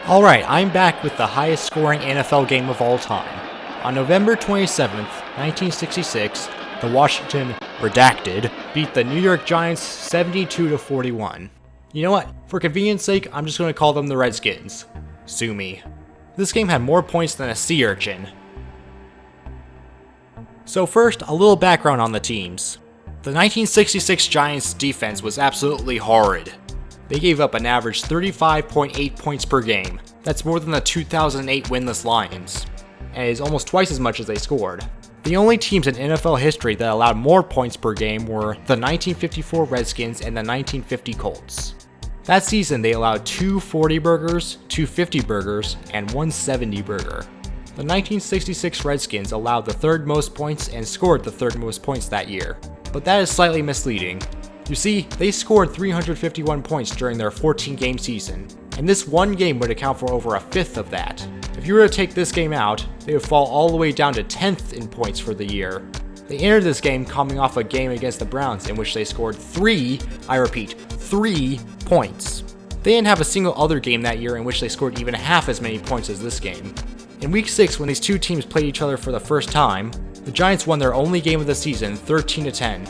Alright, I'm back with the highest scoring NFL game of all time. On November 27th, 1966, the Washington Redacted beat the New York Giants 72-41. You know what? For convenience sake, I'm just going to call them the Redskins. Sue me. This game had more points than a sea urchin. So first, a little background on the teams. The 1966 Giants defense was absolutely horrid. They gave up an average 35.8 points per game. That's more than the 2008 winless Lions, and is almost twice as much as they scored. The only teams in NFL history that allowed more points per game were the 1954 Redskins and the 1950 Colts. That season, they allowed 2 40 burgers, 2 50 burgers, and 1 70 burger. The 1966 Redskins allowed the third most points and scored the third most points that year, but that is slightly misleading. You see, they scored 351 points during their 14-game season, and this one game would account for over a fifth of that. If you were to take this game out, they would fall all the way down to 10th in points for the year. They entered this game coming off a game against the Browns in which they scored 3 points. They didn't have a single other game that year in which they scored even half as many points as this game. In week 6, when these two teams played each other for the first time, the Giants won their only game of the season 13-10.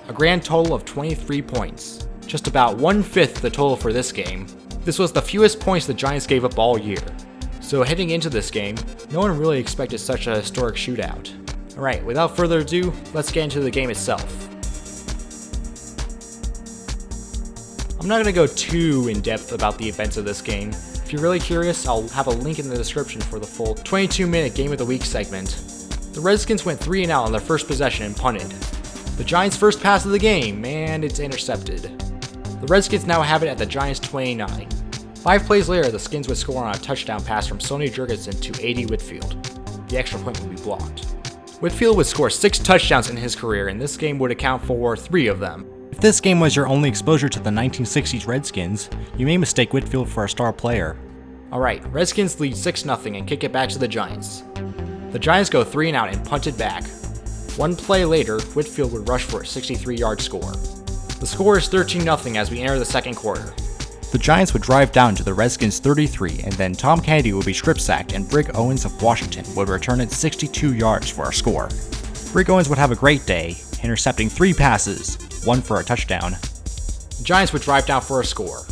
A grand total of 23 points, just about 1/5 the total for this game. This was the fewest points the Giants gave up all year. So heading into this game, no one really expected such a historic shootout. Alright, without further ado, let's get into the game itself. I'm not going to go too in depth about the events of this game. If you're really curious, I'll have a link in the description for the full 22-minute Game of the Week segment. The Redskins went 3-and-out on their first possession and punted. The Giants' first pass of the game, and it's intercepted. The Redskins now have it at the Giants' 29. 5 plays later, the Skins would score on a touchdown pass from Sonny Jurgensen to A.D. Whitfield. The extra point would be blocked. Whitfield would score 6 touchdowns in his career, and this game would account for 3 of them. If this game was your only exposure to the 1960s Redskins, you may mistake Whitfield for a star player. Alright, Redskins lead 6-0 and kick it back to the Giants. The Giants go 3-and-out and punt it back. 1 play later, Whitfield would rush for a 63-yard score. The score is 13-0 as we enter the second quarter. The Giants would drive down to the Redskins' 33, and then Tom Kennedy would be strip-sacked and Brig Owens of Washington would return it 62 yards for a score. Brig Owens would have a great day, intercepting 3 passes, 1 for a touchdown. The Giants would drive down for a score.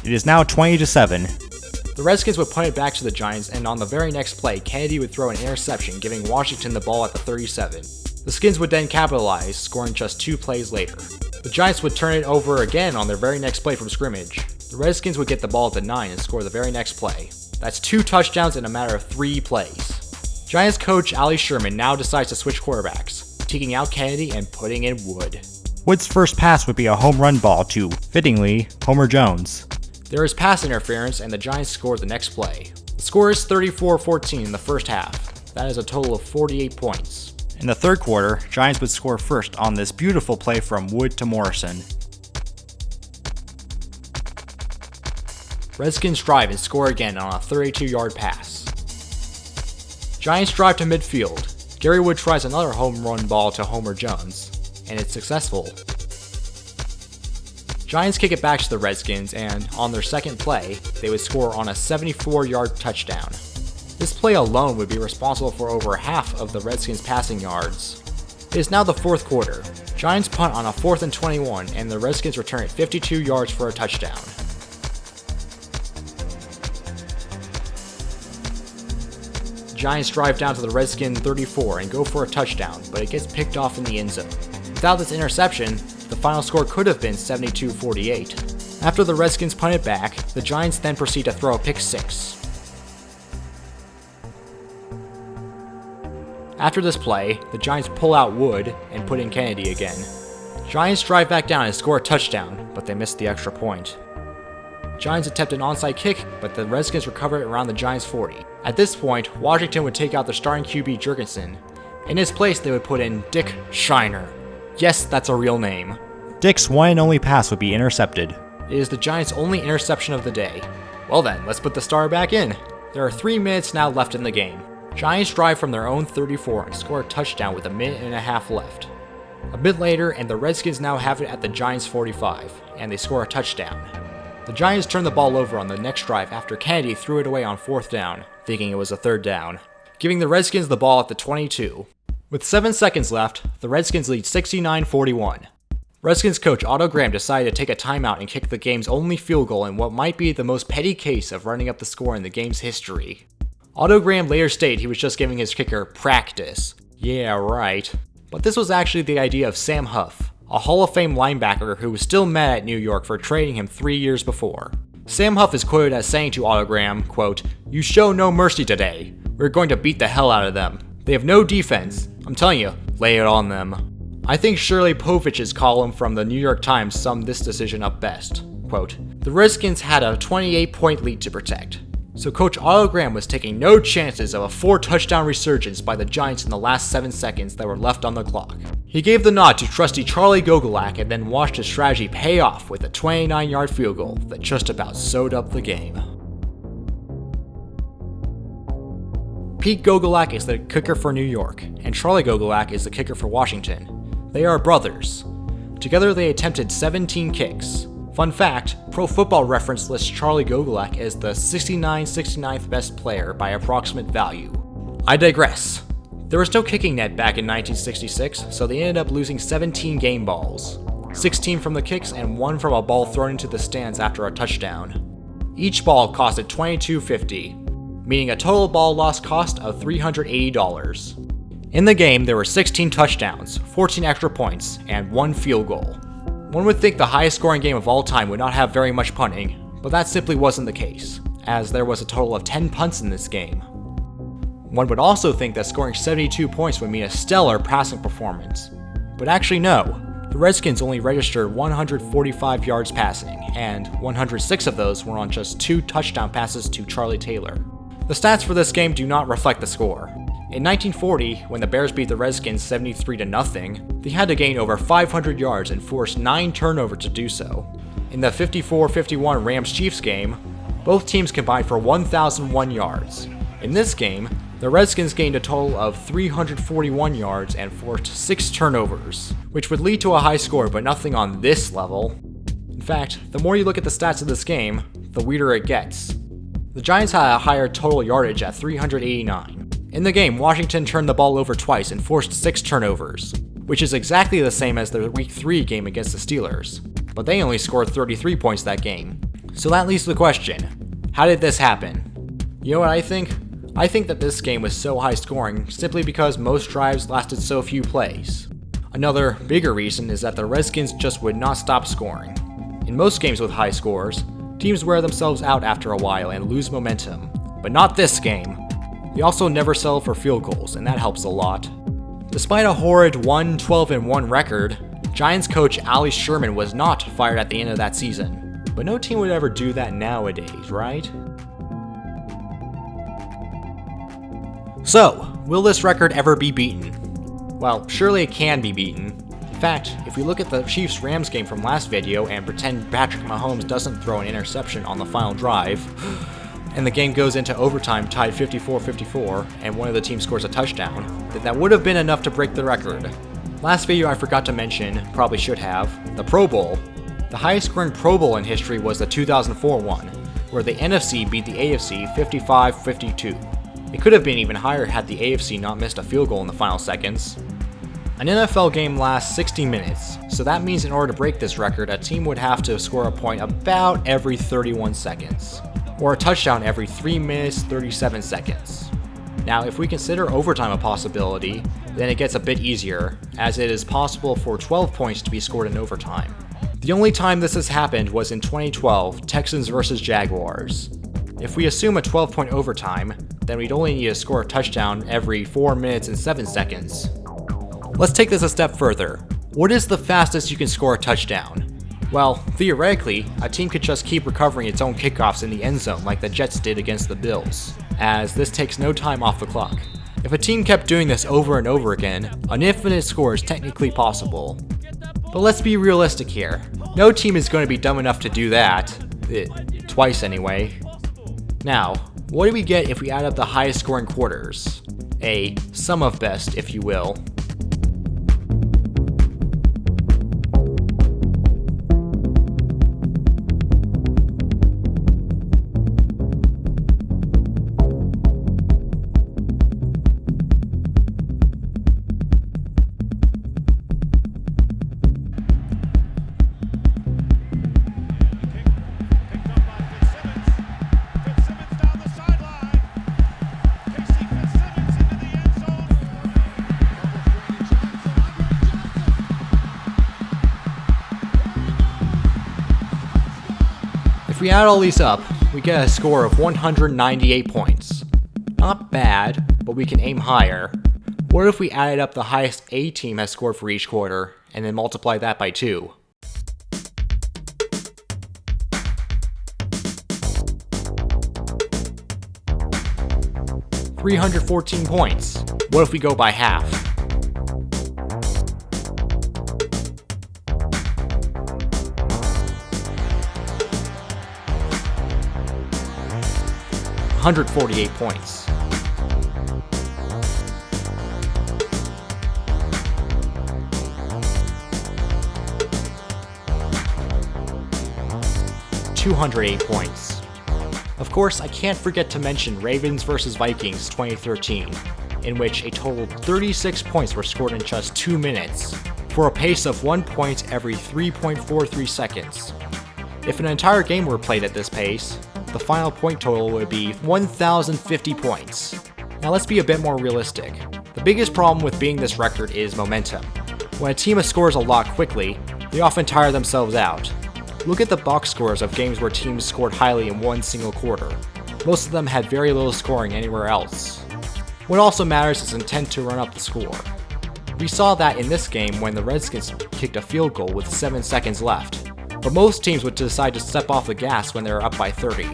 It is now 20-7. The Redskins would punt it back to the Giants, and on the very next play, Kennedy would throw an interception, giving Washington the ball at the 37. The Skins would then capitalize, scoring just 2 plays later. The Giants would turn it over again on their very next play from scrimmage. The Redskins would get the ball at the 9 and score the very next play. That's 2 touchdowns in a matter of 3 plays. Giants coach Ali Sherman now decides to switch quarterbacks, taking out Kennedy and putting in Wood. Wood's first pass would be a home run ball to, fittingly, Homer Jones. There is pass interference and the Giants score the next play. The score is 34-14 in the first half. That is a total of 48 points. In the third quarter, Giants would score first on this beautiful play from Wood to Morrison. Redskins drive and score again on a 32-yard pass. Giants drive to midfield. Gary Wood tries another home run ball to Homer Jones, and it's successful. Giants kick it back to the Redskins, and on their second play, they would score on a 74-yard touchdown. This play alone would be responsible for over half of the Redskins' passing yards. It is now the fourth quarter. Giants punt on a 4th and 21, and the Redskins return it 52 yards for a touchdown. Giants drive down to the Redskin 34 and go for a touchdown, but it gets picked off in the end zone. Without this interception, the final score could have been 72-48. After the Redskins punt it back, the Giants then proceed to throw a pick 6. After this play, the Giants pull out Wood and put in Kennedy again. Giants drive back down and score a touchdown, but they miss the extra point. Giants attempt an onside kick, but the Redskins recover it around the Giants' 40. At this point, Washington would take out their starting QB Jurgensen. In his place, they would put in Dick Shiner. Yes, that's a real name. Dick's one and only pass would be intercepted. It is the Giants' only interception of the day. Well then, let's put the star back in. There are 3 minutes now left in the game. Giants drive from their own 34 and score a touchdown with 1.5 minutes left. A bit later, and the Redskins now have it at the Giants' 45, and they score a touchdown. The Giants turned the ball over on the next drive after Kennedy threw it away on 4th down, thinking it was a 3rd down, giving the Redskins the ball at the 22. With 7 seconds left, the Redskins lead 69-41. Redskins coach Otto Graham decided to take a timeout and kick the game's only field goal in what might be the most petty case of running up the score in the game's history. Otto Graham later stated he was just giving his kicker practice. Yeah, right. But this was actually the idea of Sam Huff, a Hall of Fame linebacker who was still mad at New York for trading him 3 years before. Sam Huff is quoted as saying to Otto Graham, quote, "You show no mercy today. We're going to beat the hell out of them. They have no defense. I'm telling you, lay it on them." I think Shirley Povich's column from the New York Times summed this decision up best. Quote, "The Redskins had a 28-point lead to protect, so Coach Otto Graham was taking no chances of a 4-touchdown resurgence by the Giants in the last 7 seconds that were left on the clock. He gave the nod to trusty Charlie Gogolak and then watched his strategy pay off with a 29-yard field goal that just about sewed up the game." Pete Gogolak is the kicker for New York, and Charlie Gogolak is the kicker for Washington. They are brothers. Together they attempted 17 kicks. Fun fact, Pro Football Reference lists Charlie Gogolak as the 69th best player by approximate value. I digress. There was no kicking net back in 1966, so they ended up losing 17 game balls. 16 from the kicks and 1 from a ball thrown into the stands after a touchdown. Each ball costed $22.50, meaning a total ball loss cost of $380. In the game, there were 16 touchdowns, 14 extra points, and 1 field goal. One would think the highest scoring game of all time would not have very much punting, but that simply wasn't the case, as there was a total of 10 punts in this game. One would also think that scoring 72 points would mean a stellar passing performance, but actually no. The Redskins only registered 145 yards passing, and 106 of those were on just 2 touchdown passes to Charlie Taylor. The stats for this game do not reflect the score. In 1940, when the Bears beat the Redskins 73-0, they had to gain over 500 yards and forced 9 turnovers to do so. In the 54-51 Rams-Chiefs game, both teams combined for 1,001 yards. In this game, the Redskins gained a total of 341 yards and forced 6 turnovers, which would lead to a high score, but nothing on this level. In fact, the more you look at the stats of this game, the weirder it gets. The Giants had a higher total yardage at 389. In the game, Washington turned the ball over twice and forced 6 turnovers, which is exactly the same as the Week 3 game against the Steelers, but they only scored 33 points that game. So that leaves the question, how did this happen? You know what I think? I think that this game was so high scoring simply because most drives lasted so few plays. Another, bigger reason is that the Redskins just would not stop scoring. In most games with high scores, teams wear themselves out after a while and lose momentum, but not this game. They also never settle for field goals, and that helps a lot. Despite a horrid 1-12-1 record, Giants coach Ali Sherman was not fired at the end of that season. But no team would ever do that nowadays, right? So, will this record ever be beaten? Well, surely it can be beaten. In fact, if we look at the Chiefs-Rams game from last video and pretend Patrick Mahomes doesn't throw an interception on the final drive, and the game goes into overtime tied 54-54, and one of the teams scores a touchdown, then that would have been enough to break the record. Last video I forgot to mention, probably should have, the Pro Bowl. The highest scoring Pro Bowl in history was the 2004 one, where the NFC beat the AFC 55-52. It could have been even higher had the AFC not missed a field goal in the final seconds. An NFL game lasts 60 minutes, so that means in order to break this record, a team would have to score a point about every 31 seconds. Or a touchdown every 3 minutes 37 seconds. Now, if we consider overtime a possibility, then it gets a bit easier, as it is possible for 12 points to be scored in overtime. The only time this has happened was in 2012, Texans vs. Jaguars. If we assume a 12-point overtime, then we'd only need to score a touchdown every 4 minutes and 7 seconds. Let's take this a step further. What is the fastest you can score a touchdown? Well, theoretically, a team could just keep recovering its own kickoffs in the end zone like the Jets did against the Bills, as this takes no time off the clock. If a team kept doing this over and over again, an infinite score is technically possible. But let's be realistic here. No team is going to be dumb enough to do that. Twice anyway. Now, what do we get if we add up the highest scoring quarters? A sum of best, if you will. If we add all these up, we get a score of 198 points. Not bad, but we can aim higher. What if we added up the highest a team has scored for each quarter, and then multiply that by 2? $314 points. What if we go by half? $148 points. $208 points. Of course, I can't forget to mention Ravens vs. Vikings 2013, in which a total of 36 points were scored in just 2 minutes, for a pace of 1 point every 3.43 seconds. If an entire game were played at this pace, the final point total would be 1,050 points. Now let's be a bit more realistic. The biggest problem with beating this record is momentum. When a team scores a lot quickly, they often tire themselves out. Look at the box scores of games where teams scored highly in one single quarter. Most of them had very little scoring anywhere else. What also matters is intent to run up the score. We saw that in this game when the Redskins kicked a field goal with 7 seconds left, but most teams would decide to step off the gas when they were up by 30.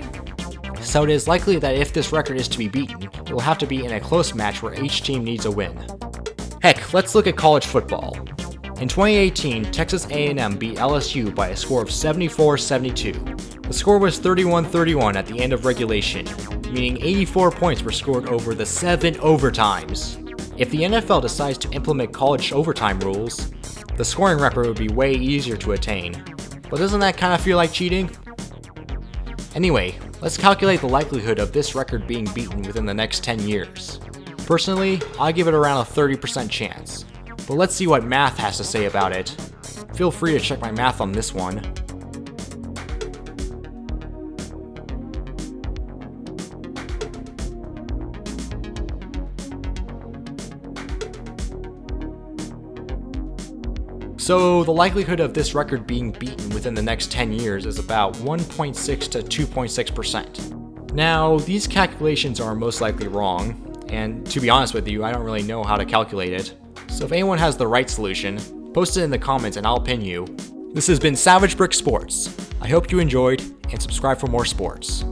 So it is likely that if this record is to be beaten, it will have to be in a close match where each team needs a win. Heck, let's look at college football. In 2018, Texas A&M beat LSU by a score of 74-72. The score was 31-31 at the end of regulation, meaning 84 points were scored over the 7 overtimes. If the NFL decides to implement college overtime rules, the scoring record would be way easier to attain. But doesn't that kind of feel like cheating? Anyway, let's calculate the likelihood of this record being beaten within the next 10 years. Personally, I give it around a 30% chance. But let's see what math has to say about it. Feel free to check my math on this one. So the likelihood of this record being beaten within the next 10 years is about 1.6 to 2.6%. Now, these calculations are most likely wrong, and to be honest with you, I don't really know how to calculate it. So if anyone has the right solution, post it in the comments and I'll pin you. This has been Savage Brick Sports. I hope you enjoyed, and subscribe for more sports.